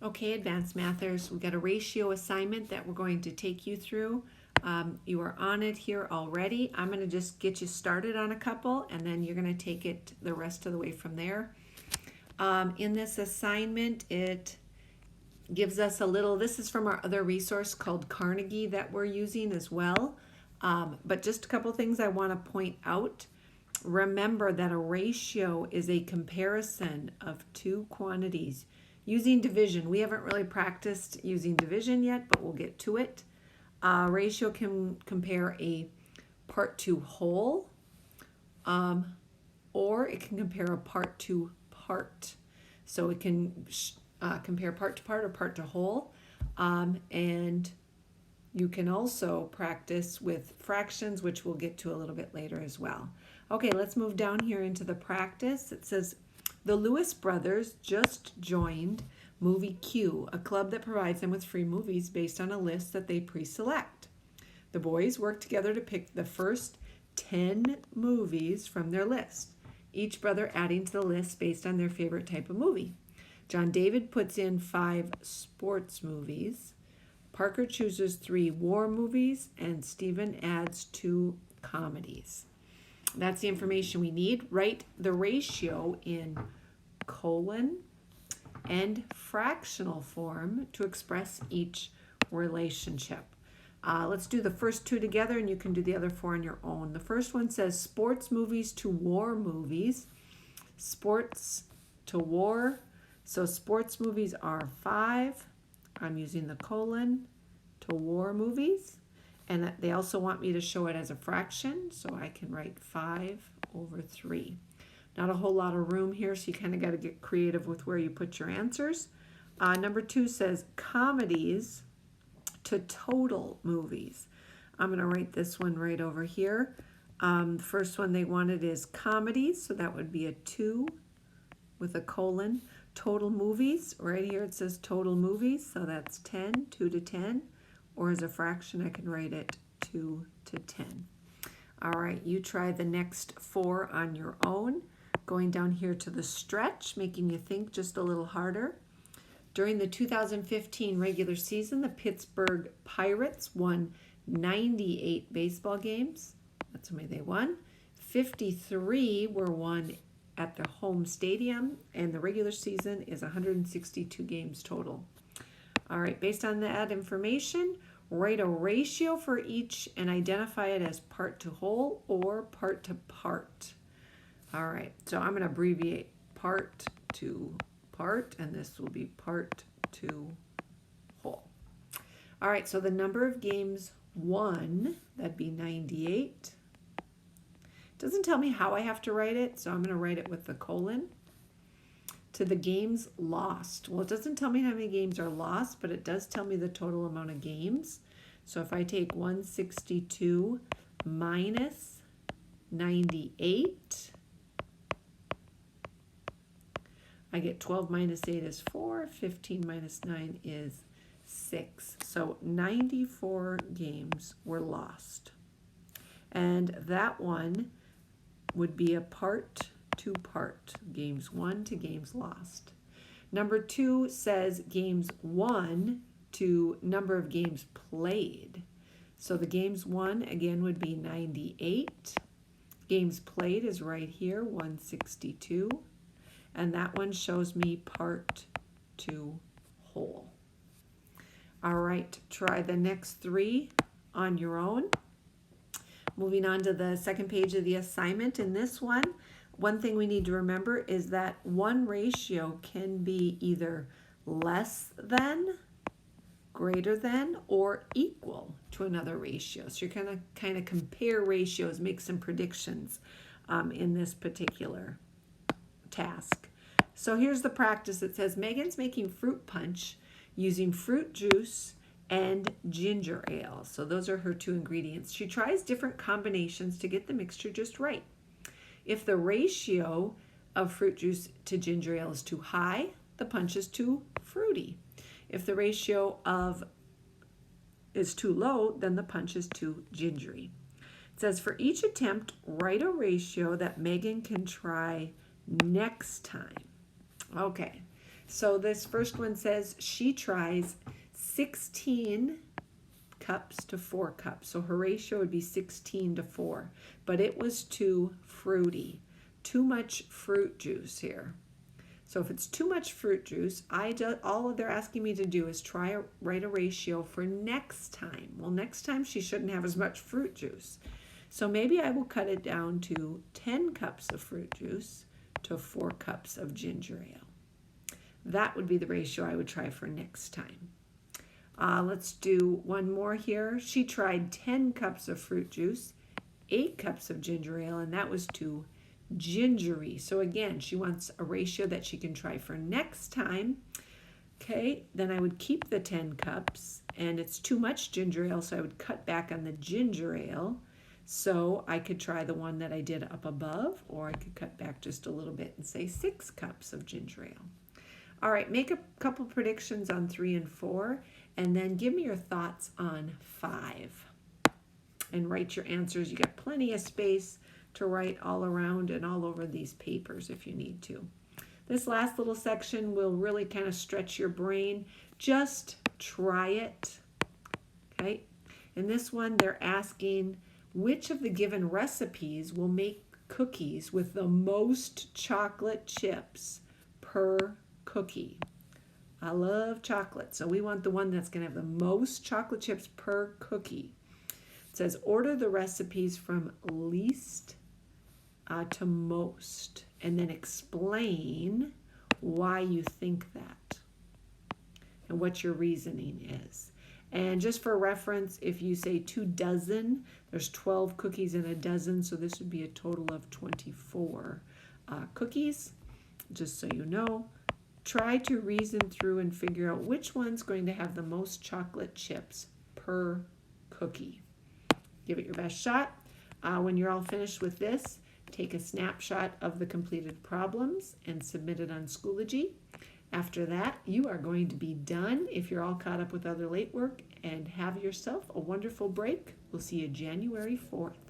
Okay, advanced mathers, we've got a ratio assignment that we're going to take you through. You are on it here already. I'm going to just get you started on a couple, and then you're going to take it the rest of the way from there. In this assignment, it gives us a little, this is from our other resource called Carnegie that we're using as well. But just a couple things I want to point out. Remember that a ratio is a comparison of two quantities using division. We haven't really practiced using division yet, but we'll get to it. Ratio can compare a part to whole, or it can compare a part to part. So it can compare part to part or part to whole. And you can also practice with fractions, which we'll get to a little bit later as well. Okay, let's move down here into the practice. It says, the Lewis brothers just joined Movie Q, a club that provides them with free movies based on a list that they pre-select. The boys work together to pick the first 10 movies from their list, each brother adding to the list based on their favorite type of movie. John David puts in 5 sports movies. Parker chooses 3 war movies, and Stephen adds 2 comedies. That's the information we need. Write the ratio in colon and fractional form to express each relationship. Let's do the first 2 together, and you can do the other 4 on your own. The first one says sports movies to war movies. Sports to war. So sports movies are 5. I'm using the colon to war movies. And they also want me to show it as a fraction, so I can write 5/3. Not a whole lot of room here, so you kind of got to get creative with where you put your answers. Number 2 says comedies to total movies. I'm going to write this one right over here. The first one they wanted is comedies, so that would be a 2 with a colon. Total movies, right here it says total movies, so that's 10, 2 to 10. Or as a fraction, I can write it 2 to 10. All right, you try the next 4 on your own. Going down here to the stretch, making you think just a little harder. During the 2015 regular season, the Pittsburgh Pirates won 98 baseball games. That's how many they won. 53 were won at the home stadium, and the regular season is 162 games total. All right, based on that information, write a ratio for each and identify it as part to whole or part to part. All right, so I'm going to abbreviate part to part, and this will be part to whole. All right, so the number of games won, that'd be 98. Doesn't tell me how I have to write it, so I'm going to write it with the colon. To the games lost. Well, it doesn't tell me how many games are lost, but it does tell me the total amount of games. So if I take 162 minus 98, I get 12 minus 8 is 4, 15 minus 9 is 6. So 94 games were lost. And that one would be a part to part, games won to games lost. Number 2 says games won to number of games played. So the games won again would be 98. Games played is right here, 162. And that one shows me part to whole. All right, try the next 3 on your own. Moving on to the second page of the assignment. In this one thing we need to remember is that one ratio can be either less than, greater than, or equal to another ratio. So you're going to kind of compare ratios, make some predictions in this particular task. So here's the practice. It says Megan's making fruit punch using fruit juice and ginger ale. So those are her 2 ingredients. She tries different combinations to get the mixture just right. If the ratio of fruit juice to ginger ale is too high, the punch is too fruity. If the ratio is too low, then the punch is too gingery. It says for each attempt, write a ratio that Megan can try next time. Okay, So this first one says she tries 16 cups to 4 cups. So her ratio would be 16 to 4. But it was too fruity. Too much fruit juice here. So if it's too much fruit juice, all they're asking me to do is write a ratio for next time. Well, next time she shouldn't have as much fruit juice. So maybe I will cut it down to 10 cups of fruit juice to 4 cups of ginger ale. That would be the ratio I would try for next time. Let's do one more here. She tried 10 cups of fruit juice, 8 cups of ginger ale, and that was too gingery. So again, she wants a ratio that she can try for next time. Okay, then I would keep the 10 cups, and it's too much ginger ale, so I would cut back on the ginger ale. So I could try the one that I did up above, or I could cut back just a little bit and say 6 cups of ginger ale. All right, make a couple predictions on 3 and 4, and then give me your thoughts on 5. And write your answers. You got plenty of space to write all around and all over these papers if you need to. This last little section will really kind of stretch your brain. Just try it. Okay? In this one, they're asking which of the given recipes will make cookies with the most chocolate chips per cookie. I love chocolate, so we want the one that's going to have the most chocolate chips per cookie. It says order the recipes from least to most, and then explain why you think that and what your reasoning is. And just for reference, if you say 2 dozen, there's 12 cookies in a dozen, so this would be a total of 24 cookies, just so you know. Try to reason through and figure out which one's going to have the most chocolate chips per cookie. Give it your best shot. When you're all finished with this, take a snapshot of the completed problems and submit it on Schoology. After that, you are going to be done if you're all caught up with other late work, and have yourself a wonderful break. We'll see you January 4th.